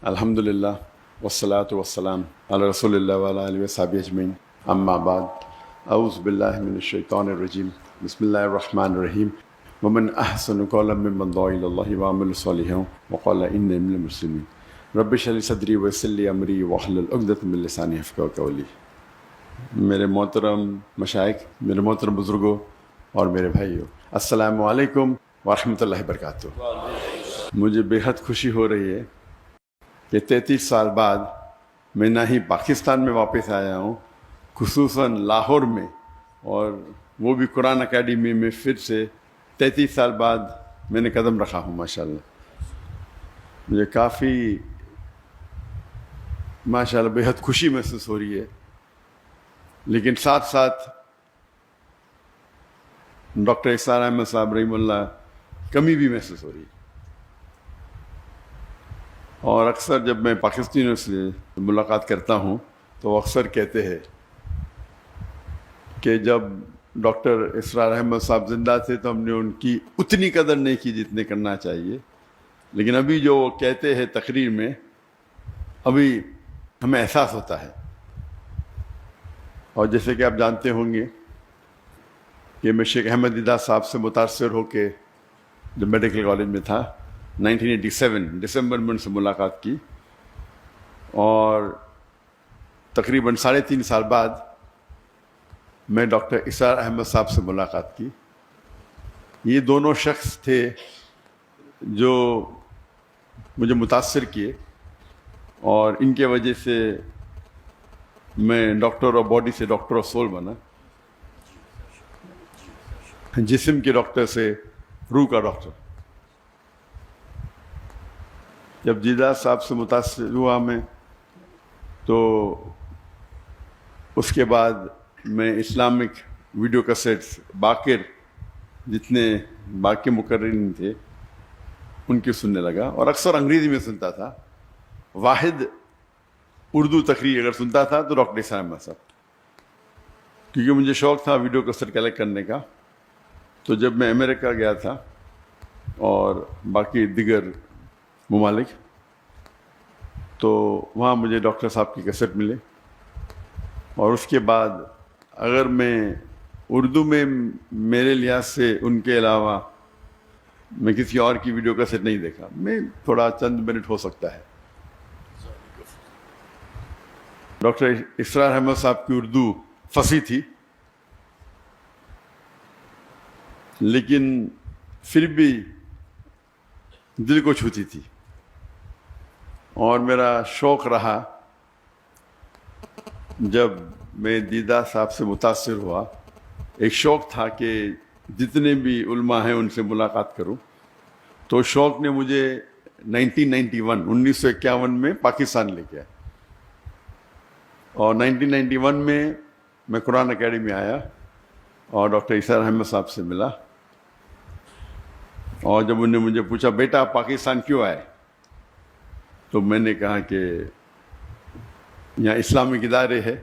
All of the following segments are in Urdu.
الحمدللہ والصلاة والسلام علی رسول اللہ وعلی آلہ وصحبہ اجمعین، اما بعد، اعوذ باللہ من الشیطان الرجیم، بسم اللہ الرحمن الرحیم۔ ومن احسن قولا ممن دعا الی اللہ وعمل صالحا وقال انی من المسلمین۔ رب اشرح لی صدری ویسر لی امری واحلل عقدۃ من لسانی یفقہوا قولی۔ میرے محترم مشائخ، میرے محترم بزرگوں اور میرے بھائیوں، السلام علیکم ورحمۃ اللہ وبرکاتہ۔ مجھے بے حد خوشی ہو رہی ہے کہ 33 سال بعد میں نہ ہی پاکستان میں واپس آیا ہوں، خصوصاً لاہور میں، اور وہ بھی قرآن اکیڈمی میں پھر سے 33 سال بعد میں نے قدم رکھا ہوں۔ ماشاءاللہ مجھے کافی ماشاءاللہ بے حد خوشی محسوس ہو رہی ہے، لیکن ساتھ ساتھ ڈاکٹر اسرار احمد صاحب رحمہ اللہ کمی بھی محسوس ہو رہی ہے۔ اور اکثر جب میں پاکستانیوں سے ملاقات کرتا ہوں تو وہ اکثر کہتے ہیں کہ جب ڈاکٹر اسرار احمد صاحب زندہ تھے تو ہم نے ان کی اتنی قدر نہیں کی جتنے کرنا چاہیے، لیکن ابھی جو وہ کہتے ہیں تقریر میں، ابھی ہمیں احساس ہوتا ہے۔ اور جیسے کہ آپ جانتے ہوں گے کہ میں شیخ احمد دیدہ صاحب سے متاثر ہو کے جب میڈیکل کالج میں تھا 1987 دسمبر میں ان سے ملاقات کی، اور تقریباً 3.5 سال بعد میں ڈاکٹر اسرار احمد صاحب سے ملاقات کی۔ یہ دونوں شخص تھے جو مجھے متاثر کیے، اور ان کے وجہ سے میں ڈاکٹر آف باڈی سے ڈاکٹر آف سول بنا، جسم کے ڈاکٹر سے روح کا ڈاکٹر۔ جب دیدہ صاحب سے متاثر ہوا میں، تو اس کے بعد میں اسلامک ویڈیو کیسٹس باقر جتنے باقی مقررین تھے ان کی سننے لگا، اور اکثر انگریزی میں سنتا تھا۔ واحد اردو تقریر اگر سنتا تھا تو ڈاکٹر اسرار احمد صاحب، کیونکہ مجھے شوق تھا ویڈیو کیسٹ کلیکٹ کرنے کا۔ تو جب میں امریکہ گیا تھا اور باقی دیگر ممالک، تو وہاں مجھے ڈاکٹر صاحب کی کیسٹ ملے، اور اس کے بعد اگر میں اردو میں میرے لحاظ سے ان کے علاوہ میں کسی اور کی ویڈیو کیسٹ نہیں دیکھا۔ میں تھوڑا چند منٹ ہو سکتا ہے۔ ڈاکٹر اسرار احمد صاحب کی اردو فصیح تھی، لیکن پھر بھی دل کو چھوتی تھی، اور میرا شوق رہا جب میں دیدہ صاحب سے متاثر ہوا، ایک شوق تھا کہ جتنے بھی علماء ہیں ان سے ملاقات کروں۔ تو شوق نے مجھے 1951 میں پاکستان لے گیا، اور 1991 میں قرآن اکیڈمی آیا اور ڈاکٹر اسرار احمد صاحب سے ملا۔ اور جب انہوں نے مجھے پوچھا بیٹا آپ پاکستان کیوں آئے، تو میں نے کہا کہ یہاں اسلامک ادارے ہے،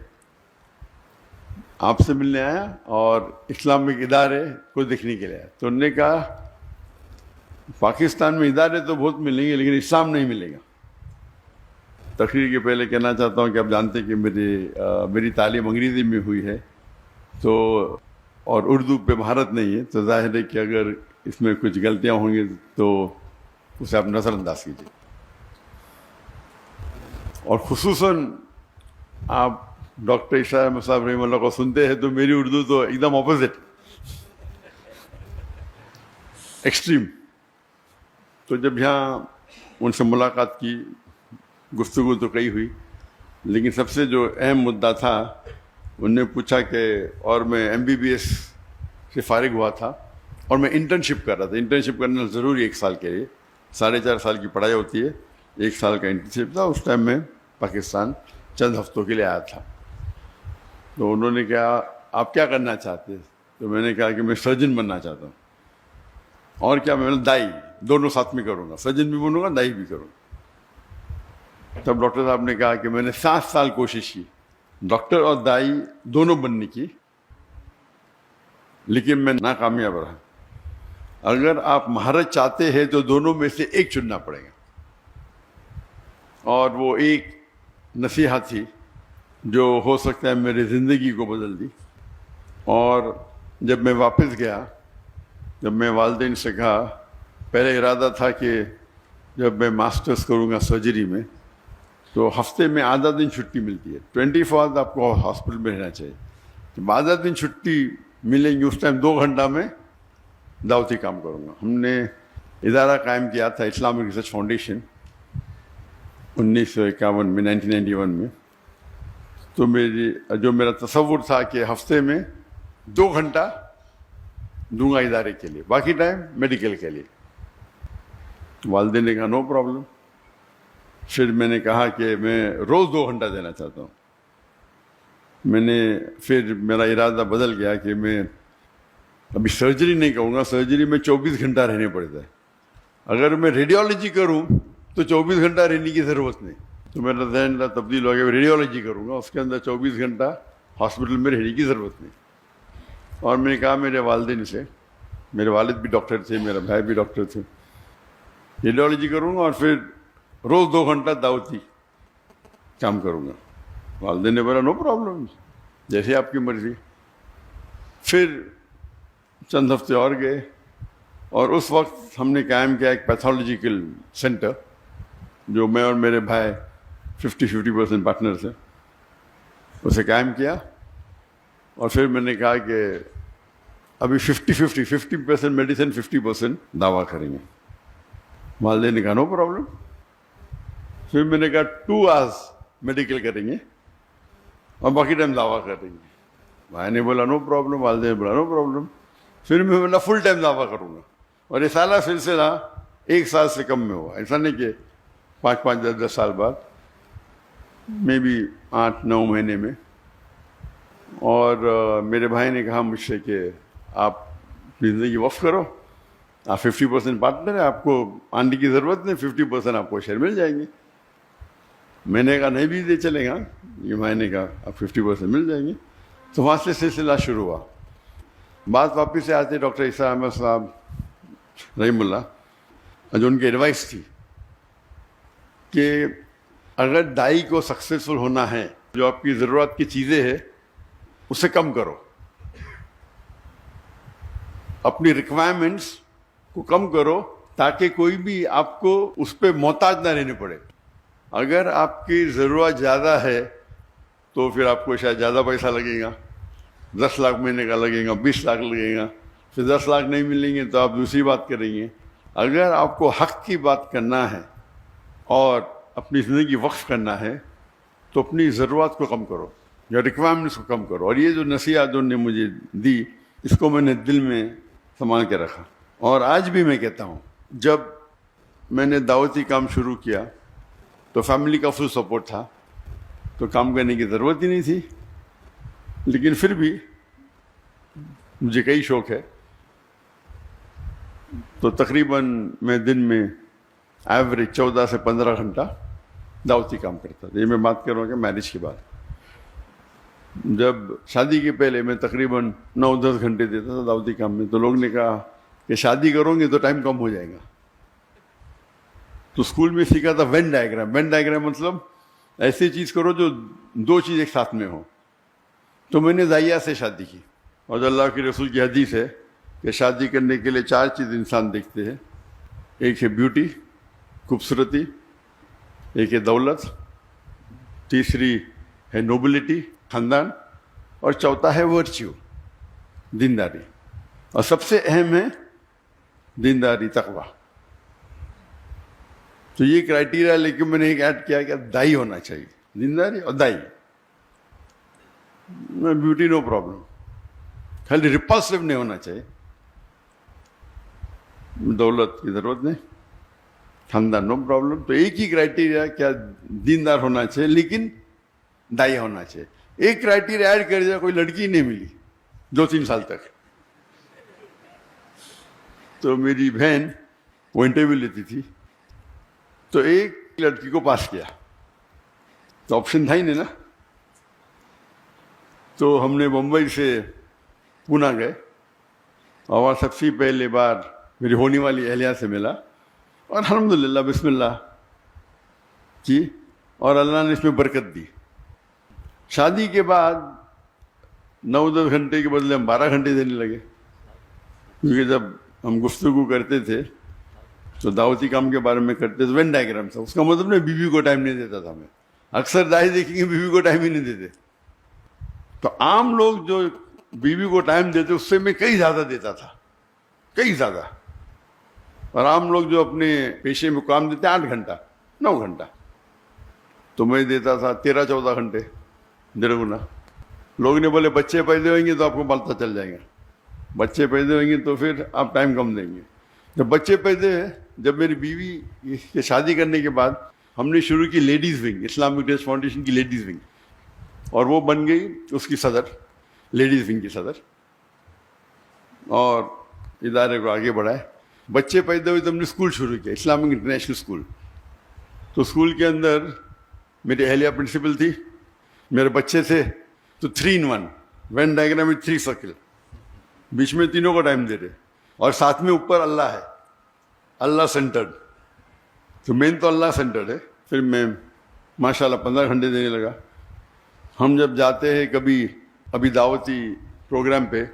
آپ سے ملنے آیا اور اسلامک ادارے کو دیکھنے کے لیے آیا۔ تو انہوں نے کہا پاکستان میں ادارے تو بہت ملیں گے لیکن اسلام نہیں ملے گا۔ تقریر کے پہلے کہنا چاہتا ہوں کہ آپ جانتے ہیں کہ میری تعلیم انگریزی میں ہوئی ہے، تو اور اردو پہ مہارت نہیں ہے، تو ظاہر ہے کہ اگر اس میں کچھ غلطیاں ہوں گی تو اسے آپ نظر انداز کیجیے۔ اور خصوصاً آپ ڈاکٹر اسرار احمد صاحب رحمہ اللہ کو سنتے ہیں تو میری اردو تو ایک دم اپوزٹ، ایکسٹریم۔ تو جب یہاں ان سے ملاقات کی، گفتگو تو کئی ہوئی، لیکن سب سے جو اہم مدعا تھا، انہوں نے پوچھا کہ اور میں MBBS سے فارغ ہوا تھا اور میں انٹرنشپ کر رہا تھا۔ انٹرنشپ کرنا ضروری 1 سال کے لیے، 4.5 سال کی پڑھائی ہوتی ہے، 1 سال کا انٹرنشپ تھا۔ اس ٹائم میں پاکستان چند ہفتوں کے لیے آیا تھا۔ تو انہوں نے کہا آپ کیا کرنا چاہتے ہیں؟ تو میں نے کہا کہ میں سرجن بننا چاہتا ہوں، اور کیا میں دائی، دونوں ساتھ میں کروں گا، سرجن بھی بنوں گا دائی بھی کروں گا۔ تب ڈاکٹر صاحب نے کہا کہ میں نے 7 سال کوشش کی ڈاکٹر اور دائی دونوں بننے کی، لیکن میں ناکامیاب رہا۔ اگر آپ مہارت چاہتے ہیں تو دونوں میں سے ایک چننا پڑے گا۔ اور وہ ایک نصیحت تھی جو ہو سکتا ہے میری زندگی کو بدل دی. اور جب میں واپس گیا، جب میں والدین سے کہا، پہلے ارادہ تھا کہ جب میں ماسٹرز کروں گا سرجری میں تو ہفتے میں آدھا دن چھٹی ملتی ہے، 24 آپ کو ہاسپٹل میں رہنا چاہیے. جب آدھا دن چھٹی ملیں گی اس ٹائم 2 گھنٹہ میں دعوتی کام کروں گا. ہم نے ادارہ قائم کیا تھا اسلامک ریسرچ فاؤنڈیشن 1951 میں، 1991 میں. تو میرا تصور تھا کہ ہفتے میں 2 گھنٹہ دوں گا ادارے کے لیے، باقی ٹائم میڈیکل کے لیے. والدین نے کہا نو پرابلم. پھر میں نے کہا کہ میں روز 2 گھنٹہ دینا چاہتا ہوں. پھر میرا ارادہ بدل گیا کہ میں ابھی سرجری نہیں کروں گا. سرجری میں 24 گھنٹہ رہنے پڑتا ہے. اگر میں ریڈیولوجی کروں تو 24 گھنٹہ رہنے کی ضرورت نہیں. تو میرا ذہن تبدیل ہو گیا، ریڈیولوجی کروں گا، اس کے اندر 24 گھنٹہ ہاسپٹل میں رہنے کی ضرورت نہیں. اور میں نے کہا میرے والدین سے، میرے والد بھی ڈاکٹر تھے، میرا بھائی بھی ڈاکٹر تھے، ریڈیولوجی کروں گا اور پھر روز 2 گھنٹہ دعوتی کام کروں گا. والدین نے بولا نو پرابلم، جیسے آپ کی مرضی. پھر چند ہفتے اور گئے اور اس وقت ہم نے قائم کیا ایک پیتھولوجیکل سینٹر جو میں اور میرے بھائی 50% پارٹنر تھے، اسے قائم کیا. اور پھر میں نے کہا کہ ابھی 50% میڈیسن، 50% دعویٰ کریں گے. والدین نے کہا نو پرابلم. پھر میں نے کہا 2 hours میڈیکل کریں گے اور باقی ٹائم دعویٰ کریں گے. بھائی نے بولا نو پرابلم، والدین نے بولا نو پرابلم. پھر میں بولا فل ٹائم دعویٰ کروں گا. اور یہ سالہ سلسلہ 1 سال سے کم میں ہوا. ایسا نہیں کہ 5 10 سال بعد، میں بھی 8 9 مہینے میں. اور میرے بھائی نے کہا مجھ سے کہ آپ زندگی وقف کرو، آپ 50% پارٹنر ہیں، آپ کو آنے کی ضرورت نہیں، 50% آپ کو شیئر مل جائیں گے. میں نے کہا نہیں بھی دے چلے گا. یہ بھائی نے کہا آپ 50% مل جائیں گے. تو وہاں سے سلسلہ شروع ہوا. بات واپس سے آتے ڈاکٹر عیسیٰ احمد صاحب رحم اللہ، جو ان کی ایڈوائس تھی کہ اگر دائی کو سکسیزفل ہونا ہے، جو آپ کی ضرورت کی چیزیں ہیں اسے کم کرو، اپنی ریکوائرمنٹس کو کم کرو تاکہ کوئی بھی آپ کو اس پہ محتاج نہ رہنے پڑے. اگر آپ کی ضرورت زیادہ ہے تو پھر آپ کو شاید زیادہ پیسہ لگے گا، 10 لاکھ مہینے کا لگے گا، 20 لاکھ لگے گا. پھر 10 لاکھ نہیں ملیں گے تو آپ دوسری بات کریں گے. اگر آپ کو حق کی بات کرنا ہے اور اپنی زندگی وقف کرنا ہے تو اپنی ضرورت کو کم کرو یا ریکوائرمنٹس کو کم کرو. اور یہ جو نصیحت انہوں نے مجھے دی، اس کو میں نے دل میں سنبھال کے رکھا. اور آج بھی میں کہتا ہوں، جب میں نے دعوتی کام شروع کیا تو فیملی کا فل سپورٹ تھا، تو کام کرنے کی ضرورت ہی نہیں تھی. لیکن پھر بھی مجھے کئی شوق ہے، تو تقریباً میں دن میں ایوریج 14 سے 15 گھنٹہ دعوتی کام کرتا تھا. یہ میں بات کر رہا ہوں کہ میرج کے بعد. جب شادی کے پہلے میں تقریباً 9-10 گھنٹے دیتا تھا دعوتی کام میں. تو لوگ نے کہا کہ شادی کرو گے تو ٹائم کم ہو جائے گا. تو اسکول میں سیکھا تھا وین ڈائیگرام. وین ڈائیگرام مطلب ایسی چیز کرو جو 2 چیز ایک ساتھ میں ہو. تو میں نے ضائعہ سے شادی کی. اور اللہ کے رسول کی حدیث ہے کہ شادی کرنے کے لیے 4 چیز انسان دیکھتے ہیں. ایک ہے بیوٹی، خوبصورتی، ایک ہے دولت، تیسری ہے نوبلٹی، خاندان، اور چوتھا ہے ورچیو، دینداری. اور سب سے اہم ہے دینداری، تقوی. تو یہ کرائٹیریا لے کے میں نے ایک ایڈ کیا کہ دائی ہونا چاہیے، دینداری اور دائی. بیوٹی نو پرابلم، خالی ریپلسو نہیں ہونا چاہیے، دولت کی ضرورت نہیں، خاندان نو پرابلم. تو ایک ہی کرائٹیریا کیا دیندار ہونا چاہیے لیکن دائی ہونا چاہیے. ایک کرائٹیریا ایڈ کر دیا، کوئی لڑکی نہیں ملی 2-3 سال تک. تو میری بہن وہ انٹرویو لیتی تھی، تو ایک لڑکی کو پاس کیا، تو آپشن تھا ہی نہیں نا. تو ہم نے بمبئی سے پونا گئے اور سب سے پہلے بار میری ہونے والی اہلیہ سے ملا. اور الحمدللہ بسم اللہ کی اور اللہ نے اس میں برکت دی. شادی کے بعد 9-10 گھنٹے کے بدلے ہم 12 گھنٹے دینے لگے، کیونکہ جب ہم گفتگو کرتے تھے تو دعوتی کام کے بارے میں کرتے تھے. وین ڈائیگرام تھا، اس کا مطلب نہیں بیوی کو ٹائم نہیں دیتا تھا. میں اکثر دائی دیکھیں گے بیوی کو ٹائم ہی نہیں دیتے. تو عام لوگ جو بیوی کو ٹائم دیتے اس سے میں کئی زیادہ دیتا تھا، کئی زیادہ. اور عام لوگ جو اپنے پیشے میں کام دیتے 8 گھنٹہ 9 گھنٹہ، تو میں دیتا تھا 13-14 گھنٹے، 1.5 گنا. لوگ نے بولے بچے پیدا ہوئیں گے تو آپ کو پتہ چل جائے گا، بچے پیدا ہوئیں گے تو پھر آپ ٹائم کم دیں گے. جب بچے پیدا ہوئے، جب میری بیوی کے شادی کرنے کے بعد ہم نے شروع کی ladies wing, Islamic dress foundation کی لیڈیز ونگ، اور وہ بن گئی اس کی صدر، لیڈیز ونگ کی صدر، اور ادارے کو آگے بڑھائے. بچے پیدا ہوئے تو ہم نے اسکول شروع کیا، اسلامک انٹرنیشنل اسکول. تو اسکول کے اندر میری اہلیہ پرنسپل تھی، میرے بچے تھے، تو 3 in 1 وین ڈائیگرام میں 3 سرکل، بیچ میں تینوں کو ٹائم دے رہے، اور ساتھ میں اوپر اللہ ہے، اللہ سینٹرڈ. تو مین تو اللہ سینٹرڈ ہے. پھر میں ماشاءاللہ 15 گھنٹے دینے لگا. ہم جب جاتے ہیں کبھی ابھی دعوتی پروگرام پہ،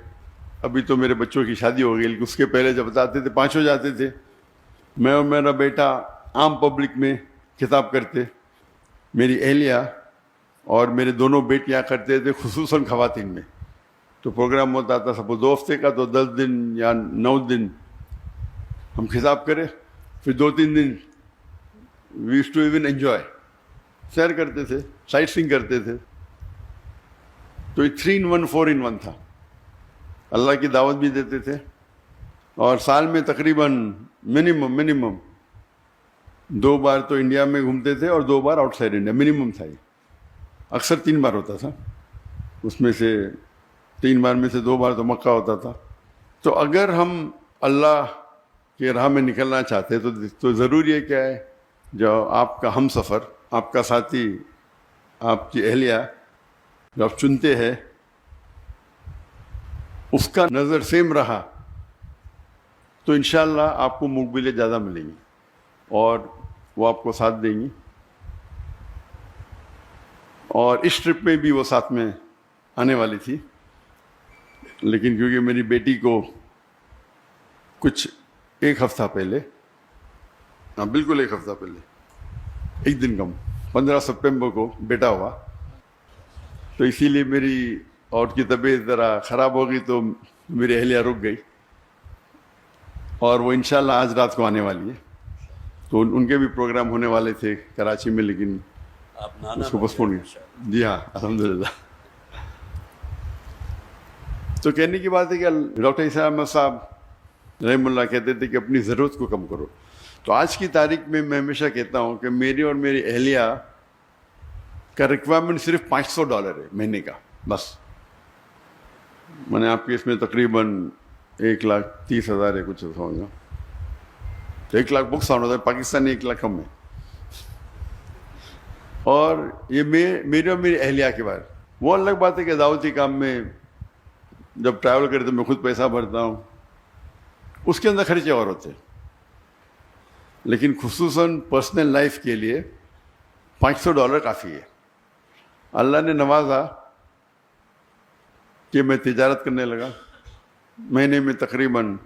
ابھی تو میرے بچوں کی شادی ہو گئی، لیکن اس کے پہلے جب جاتے تھے 5 جاتے تھے، میں اور میرا بیٹا عام پبلک میں خطاب کرتے، میری اہلیہ اور میرے دونوں بیٹیاں کرتے تھے، خصوصاً خواتین میں. تو پروگرام ہوتا تھا سپوز 2 ہفتے کا، تو 10 دن یا 9 دن ہم خطاب کرے، پھر 2-3 دن we used to even enjoy, سیر کرتے تھے، سائٹ سینگ کرتے تھے. تو یہ 3 in 1 4 in 1 تھا. اللہ کی دعوت بھی دیتے تھے، اور سال میں تقریباً منیمم 2 بار تو انڈیا میں گھومتے تھے اور 2 بار آؤٹ سائڈ انڈیا، منیمم تھا. یہ اکثر 3 بار ہوتا تھا، اس میں سے 3 بار میں سے 2 بار تو مکہ ہوتا تھا. تو اگر ہم اللہ کے راہ میں نکلنا چاہتے تو ضروری ہے کیا ہے، جو آپ کا ہم سفر، آپ کا ساتھی، آپ کی اہلیہ جو آپ چنتے ہیں، اس کا نظر سیم رہا تو انشاءاللہ آپ کو مقبلیں زیادہ ملیں گی اور وہ آپ کو ساتھ دیں گی. اور اس ٹرپ میں بھی وہ ساتھ میں آنے والی تھی، لیکن کیونکہ میری بیٹی کو کچھ 1 ہفتہ پہلے، بالکل 1 ہفتہ پہلے، 1 دن کم، 15 سپٹمبر کو بیٹا ہوا، تو اسی لیے میری اور کی طبیعت ذرا خراب ہو گئی، تو میری اہلیہ رک گئی، اور وہ انشاءاللہ آج رات کو آنے والی ہے. تو ان کے بھی پروگرام ہونے والے تھے کراچی میں، لیکن اس کو پوسٹپون کیا. جی ہاں، الحمدللہ. تو کہنے کی بات ہے کہ ڈاکٹر عیسیٰ احمد صاحب رحم اللہ کہتے تھے کہ اپنی ضرورت کو کم کرو. تو آج کی تاریخ میں میں ہمیشہ کہتا ہوں کہ میری اور میری اہلیہ کا ریکوائرمنٹ صرف $500 ہے مہینے کا، بس. میں نے آپ کے اس میں تقریباً 1,30,000 ہے، کچھ ہوگا، 1 لاکھ بکس آنا ہوتا ہے، پاکستانی 1 لاکھ کم ہے. اور یہ میری اور میری اہلیہ کے بارے. وہ الگ بات ہے کہ دعوتی کام میں جب ٹریول کرتے میں خود پیسہ بھرتا ہوں، اس کے اندر خرچے اور ہوتے ہیں، لیکن خصوصاً پرسنل لائف کے لیے $500 کافی ہے. اللہ نے نوازا کہ میں تجارت کرنے لگا. مہینے میں تقریباً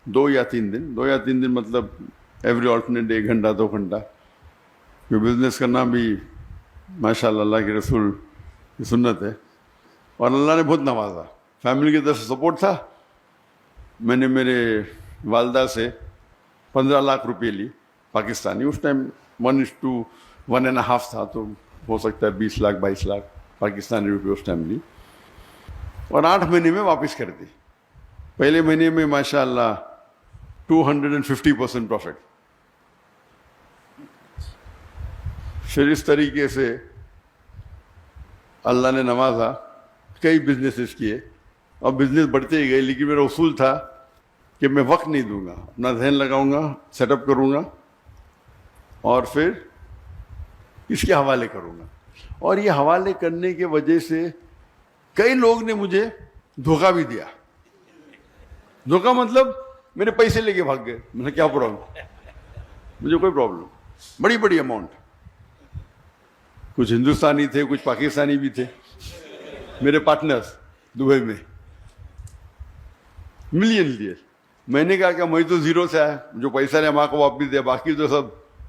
2 یا 3 دن مطلب ایوری آلٹرنیٹ ڈے 1 گھنٹہ 2 گھنٹہ. کہ بزنس کرنا بھی ماشاء اللہ اللہ کے رسول کی سنت ہے، اور اللہ نے بہت نوازا. فیملی کی طرف سے سپورٹ تھا. میں نے میرے والدہ سے 15 لاکھ روپے لی پاکستانی، اس ٹائم 1:1.5 تھا، تو ہو سکتا ہے 20 لاکھ 22 لاکھ پاکستانی روپے اس ٹائم لی، اور 8 مہینے میں واپس کر دی. پہلے مہینے میں ماشاء اللہ 250% پروفٹ. پھر اس طریقے سے اللہ نے نوازا، کئی بزنسز کیے اور بزنس بڑھتے ہی گئے. لیکن میرا اصول تھا کہ میں وقت نہیں دوں گا، اپنا ذہن لگاؤں گا، سیٹ اپ کروں گا اور پھر اس کے حوالے کروں گا. اور یہ حوالے کرنے کی وجہ سے کئی لوگ نے مجھے دھوکہ بھی دیا. دھوکہ مطلب میرے پیسے لے کے بھاگ گئے. میں نے کیا پرابلم، مجھے کوئی پرابلم، بڑی اماؤنٹ. کچھ ہندوستانی تھے, کچھ پاکستانی بھی تھے میرے پارٹنرز دبئی میں, ملین لیے. میں نے کہا کہ میں تو زیرو سے آیا, جو پیسہ نے ماں کو واپس دیا, باقی تو سب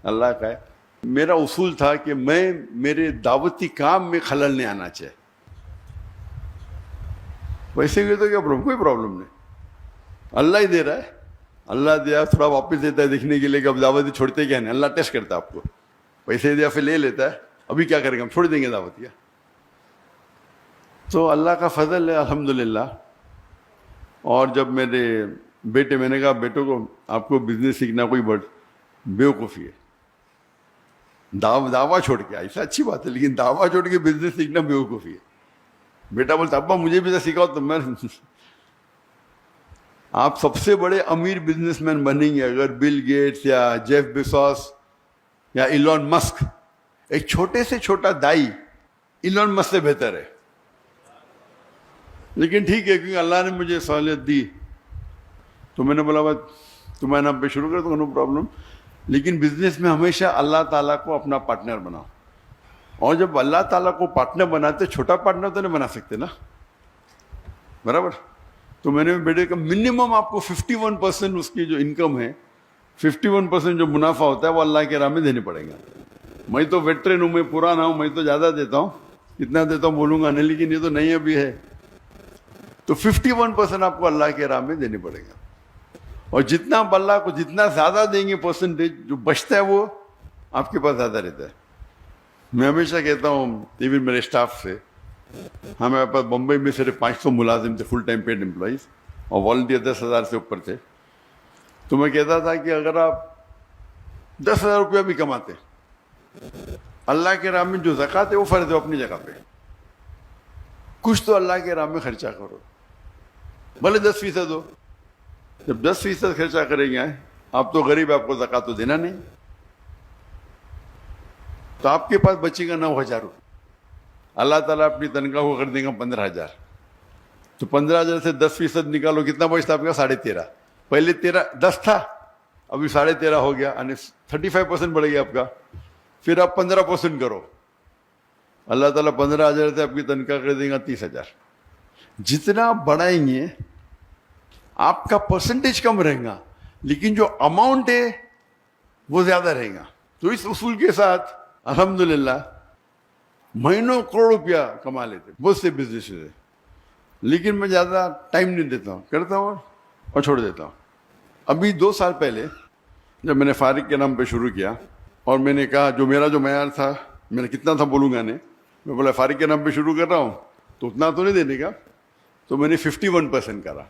اللہ کا ہے. میرا اصول تھا کہ میں میرے دعوتی کام میں خلل نہیں آنا چاہیے. پیسے کے تو کیا پرابلم, کوئی پرابلم نہیں, اللہ ہی دے رہا ہے, اللہ دیا تھوڑا واپس دیتا ہے دیکھنے کے لیے کہ اب دعوتی چھوڑتے کیا نہیں. اللہ ٹیسٹ کرتا ہے آپ کو, پیسے دیا پھر لے لیتا ہے, ابھی کیا کریں گے, ہم چھوڑ دیں گے دعوت کیا. تو اللہ کا فضل ہے الحمدللہ. اور جب میرے بیٹے, میں نے کہا بیٹوں کو آپ کو بزنس سیکھنا کوئی بڑ بیوقوفی ہے, دعویٰ چھوڑ کے, ایسا اچھی بات ہے لیکن دعویٰ چھوڑ کے بزنس سیکھنا بیوقوفی ہے. بیٹا بولتا ابا مجھے بھی تو سکھاؤ. تو میں آپ سب سے بڑے امیر بزنس مین بنیں گے اگر بل گیٹس یا جیف بیزوس یا ایلون مسک, ایک چھوٹے سے چھوٹا دائی ایلون مسک سے بہتر ہے. لیکن ٹھیک ہے, کیونکہ اللہ نے مجھے سہولت دی تو میں نے بولا بات تمہارے نام پہ شروع کر دو, نو پرابلم. لیکن بزنس میں ہمیشہ اللہ تعالیٰ کو اپنا پارٹنر بناؤ. اور جب اللہ تعالیٰ کو پارٹنر بناتے, چھوٹا پارٹنر تو نہیں بنا سکتے نا, برابر. تو میں نے بیٹے کا منیمم آپ کو 51% اس کی جو انکم ہے, 51% جو منافع ہوتا ہے وہ اللہ کے راہ میں دینے پڑیں گے. میں تو ویٹرن ہوں, میں پرانا ہوں, میں تو زیادہ دیتا ہوں, کتنا دیتا ہوں بولوں گا نہیں, لیکن یہ تو نہیں ابھی ہے. تو 51% آپ کو اللہ کے راہ میں دینے پڑے گا. اور جتنا آپ اللہ کو جتنا زیادہ دیں گے پرسنٹیج, جو بچتا ہے وہ آپ کے پاس زیادہ رہتا ہے. میں ہمیشہ کہتا ہوں ایون میرے اسٹاف سے, ہمارے پاس بمبئی میں صرف 500 ملازم تھے, فل ٹائم پیڈ امپلائیز, اور والنٹیئر 10,000 سے اوپر تھے. تو میں کہتا تھا کہ اگر آپ 10,000 روپیہ بھی کماتے, اللہ کے راہ میں جو زکوٰۃ ہے وہ فرض ہے اپنی جگہ پہ, کچھ تو اللہ کے راہ میں خرچہ کرو, بھلے 10% ہو. جب 10% خرچہ کریں گے آپ تو غریب, آپ کو زکوٰۃ تو دینا نہیں, تو آپ کے پاس بچے گا 9,000 روپے. اللہ تعالیٰ اپنی تنخواہ کو کر دے گا 15,000. تو 15,000 سے 10% نکالو, کتنا بچتا آپ کا, 13.5. پہلے 10 تھا, ابھی 13.5 ہو گیا, یعنی 35% بڑھ گیا آپ کا. پھر آپ 15% کرو, اللہ تعالیٰ 15,000 سے آپ کی تنخواہ کر دے گا 30,000. جتنا آپ بڑھائیں گے آپ کا پرسنٹیج کم رہے گا, لیکن جو اماؤنٹ ہے وہ زیادہ رہے گا. تو اس اصول کے ساتھ الحمدللہ مہینوں کروڑ روپیہ کما لیتے بہت سے بزنس ہے. لیکن میں زیادہ ٹائم نہیں دیتا ہوں, کرتا ہوں اور چھوڑ دیتا ہوں. ابھی 2 سال پہلے جب میں نے فارغ کے نام پہ شروع کیا, اور میں نے کہا جو میرا جو معیار تھا, میں نے کتنا تھا بولوں گا نہیں, میں بولا فارغ کے نام پہ شروع کر رہا ہوں تو اتنا تو نہیں دینے کا. تو میں نے 51% کرا,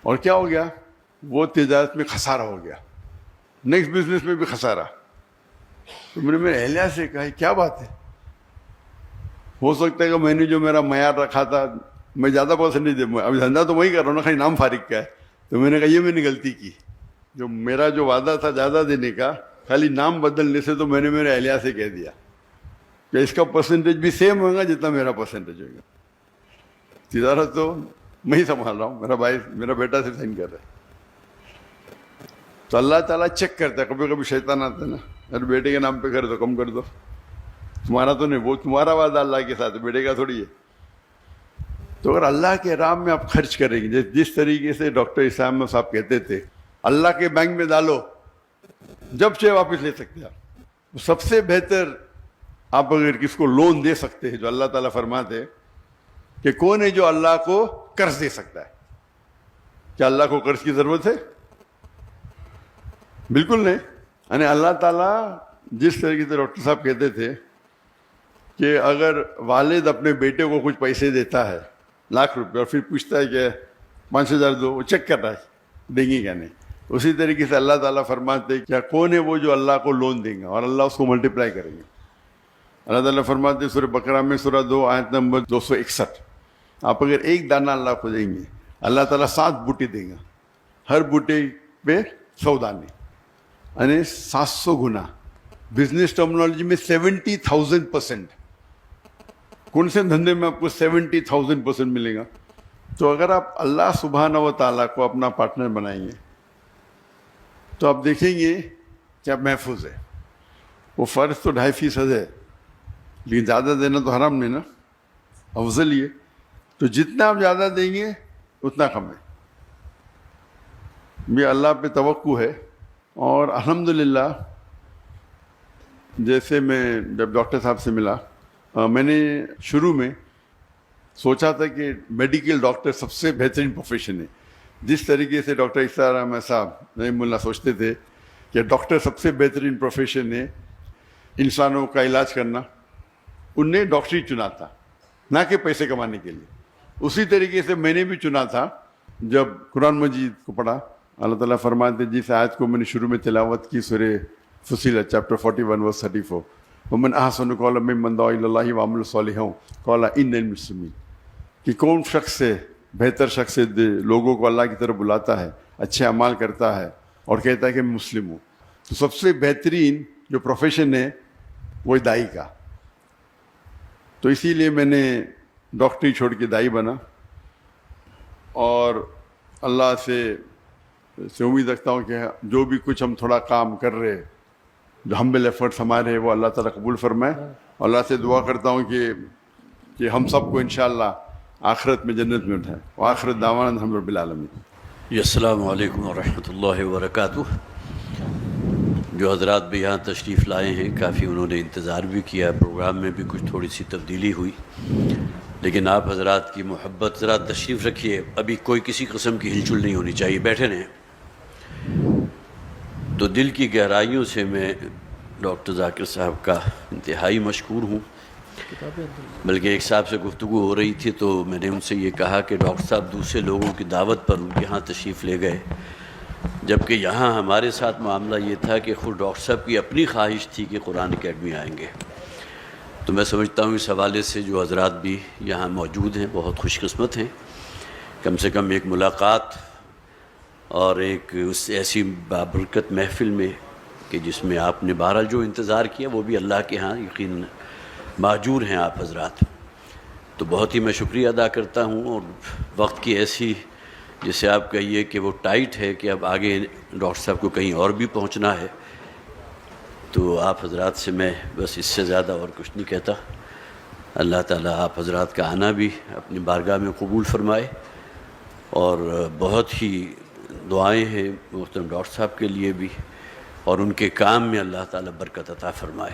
اور کیا ہو گیا, وہ تجارت میں خسارہ ہو گیا, نیکسٹ بزنس میں بھی خسارہ. تو میں نے میرے اہلیہ سے کہا کیا بات ہے, ہو سکتا ہے کہ میں نے جو میرا معیار رکھا تھا میں زیادہ پرسنٹیج دے, ابھی دھندا تو وہی کر رہا ہوں نا, خالی نام فارغ کا ہے. تو میں نے کہا یہ میں نے غلطی کی, جو میرا جو وعدہ تھا زیادہ دینے کا, خالی نام بدلنے سے, تو میں نے میرے اہلیہ سے کہہ دیا کہ اس کا پرسنٹیج بھی سیم ہوگا جتنا میرا پرسنٹیج ہوگا. تجارت تو میں ہی سنبھال رہا ہوں, میرا بھائی میرا بیٹا سے سائن کر رہا ہے. تو اللہ تعالیٰ چیک کرتا ہے, کبھی کبھی شیطان آتا ہے نا, ارے بیٹے کے نام پہ کر دو, کم کر دو, تمہارا تو نہیں, وہ تمہارا وعدہ اللہ کے ساتھ, بیٹے کا تھوڑی ہے. تو اگر اللہ کے راہ میں آپ خرچ کریں گے, جس طریقے سے ڈاکٹر اسلام صاحب کہتے تھے اللہ کے بینک میں ڈالو, جب چاہے واپس لے سکتے ہیں آپ. سب سے بہتر آپ اگر کس کو لون دے سکتے ہیں, جو اللہ تعالیٰ فرماتے کہ کون ہے جو اللہ کو قرض دے سکتا ہے. کیا اللہ کو قرض کی ضرورت ہے؟ بالکل نہیں. یعنی اللہ تعالیٰ جس طریقے سے ڈاکٹر صاحب کہتے تھے کہ اگر والد اپنے بیٹے کو کچھ پیسے دیتا ہے, ₹1,00,000, اور پھر پوچھتا ہے کہ 5,000 دو, وہ چیک کر رہا ہے دیں گے کیا نہیں, اسی طریقے سے اللہ تعالیٰ فرماتے کیا کون ہے وہ جو اللہ کو لون دیں گا اور اللہ اس کو ملٹیپلائی کریں گے. اللہ تعالیٰ فرماتے سورہ بقرہ میں سورہ 2 آیت نمبر 261, آپ اگر ایک دانہ اللہ کو دیں گے, اللہ تعالیٰ 7 بوٹے دیں گا, ہر بوٹے پہ 100 دانے, یعنی 700 گنا. بزنس ٹرمنالوجی میں 70,000%. کون سے دھندے میں آپ کو 70,000% ملے گا؟ تو اگر آپ اللہ سبحانہ و تعالیٰ کو اپنا پارٹنر بنائیں گے تو آپ دیکھیں گے کہ آپ محفوظ ہے. وہ فرض تو 2.5% ہے, لیکن زیادہ دینا تو حرام نہیں نا، افضل یہ، تو جتنا آپ زیادہ دیں گے اتنا کم ہے. یہ اللہ پہ توقع ہے. اور الحمدللہ جیسے میں جب ڈاکٹر صاحب سے ملا، میں نے شروع میں سوچا تھا کہ میڈیکل ڈاکٹر سب سے بہترین پروفیشن ہے. جس طریقے سے ڈاکٹر اسرار احمد صاحب رحمہ اللہ سوچتے تھے کہ ڈاکٹر سب سے بہترین پروفیشن ہے انسانوں کا علاج کرنا، ان نے ڈاکٹری چنا تھا نہ کہ پیسے کمانے کے لیے. اسی طریقے سے میں نے بھی چنا تھا. جب قرآن مجید کو پڑھا، اللہ تعالیٰ فرماتے ہیں جس آیت کو میں نے شروع میں تلاوت کی، سورہ فصیلت چیپٹر 41 ورس 34، ومن احسن قولا ممن دعا الی اللہ وعمل صالحا قال انی من المسلمین، کہ کون شخص سے بہتر شخص سے لوگوں کو اللہ کی طرف بلاتا ہے، اچھے اعمال کرتا ہے اور کہتا ہے کہ میں مسلم ہوں. تو سب سے بہترین جو پروفیشن ہے وہ دائی کا. تو اسی لیے میں نے ڈاکٹری چھوڑ کے دائی بنا، اور اللہ سے امید رکھتا ہوں کہ جو بھی کچھ ہم تھوڑا کام کر رہے، جو ہمبل ایفرٹس ہمارے ہیں، وہ اللہ تعالیٰ قبول فرمائے. اللہ سے دعا کرتا ہوں کہ ہم سب کو انشاءاللہ آخرت میں جنت میں اٹھائے. وآخرت دعوانا الحمد للہ رب العالمین. السلام علیکم ورحمۃ اللہ وبرکاتہ. جو حضرات بھی یہاں تشریف لائے ہیں، کافی انہوں نے انتظار بھی کیا، پروگرام میں بھی کچھ تھوڑی سی تبدیلی ہوئی، لیکن آپ حضرات کی محبت. ذرا تشریف رکھیے، ابھی کوئی کسی قسم کی ہلچل نہیں ہونی چاہیے، بیٹھے رہیں. تو دل کی گہرائیوں سے میں ڈاکٹر ذاکر صاحب کا انتہائی مشکور ہوں. بلکہ ایک صاحب سے گفتگو ہو رہی تھی تو میں نے ان سے یہ کہا کہ ڈاکٹر صاحب دوسرے لوگوں کی دعوت پر ان کے ہاں تشریف لے گئے، جبکہ یہاں ہمارے ساتھ معاملہ یہ تھا کہ خود ڈاکٹر صاحب کی اپنی خواہش تھی کہ قرآن اکیڈمی آئیں گے. تو میں سمجھتا ہوں اس حوالے سے جو حضرات بھی یہاں موجود ہیں بہت خوش قسمت ہیں. کم سے کم ایک ملاقات اور ایک اس ایسی بابرکت محفل میں کہ جس میں آپ نے بہرحال جو انتظار کیا وہ بھی اللہ کے ہاں یقیناً ماجور ہیں آپ حضرات. تو بہت ہی میں شکریہ ادا کرتا ہوں. اور وقت کی ایسی جسے آپ کہیے کہ وہ ٹائٹ ہے کہ اب آگے ڈاکٹر صاحب کو کہیں اور بھی پہنچنا ہے، تو آپ حضرات سے میں بس اس سے زیادہ اور کچھ نہیں کہتا. اللہ تعالیٰ آپ حضرات کا آنا بھی اپنی بارگاہ میں قبول فرمائے، اور بہت ہی دعائیں ہیں محترم ڈاکٹر صاحب کے لیے بھی، اور ان کے کام میں اللہ تعالیٰ برکت عطا فرمائے.